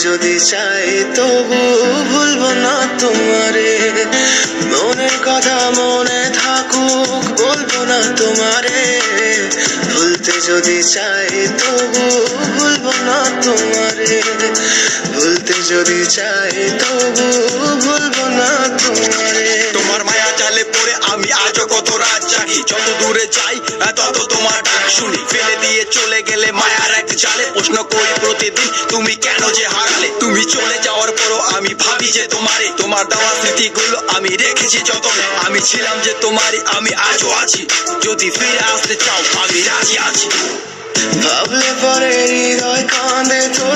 যদি চাই তবু ভুলবো না তোমারে, মনের কথা মনে থাকুক বলবো না তোমারে, ভুলতে যদি চাই তবু ভুলবো না তোমারে, ভুলতে যদি চাই তবু ভুলবো না তোমারে। তোমার মায়া জালে পড়ে আমি আজও কত রাত জাগি, যত দূরে যাই তত তোমার ডাক শুনি, ফেলে দিয়ে চলে গেলে মায়ার এক জালে প্রশ্ন করি প্রতিদিন তুমি কেন যে হারালে। তুমি চলে যাওয়ার পরও আমি ভাবি যে তোমারে, তোমার দেওয়া স্মৃতিগুলো আমি রেখেছি যতনে, আমি ছিলাম যে তোমারই আমি আজও আছি, যদি ফিরে আসতে চাও আমি রাজি আছি। ভাবলে পরে হৃদয় কাঁদে।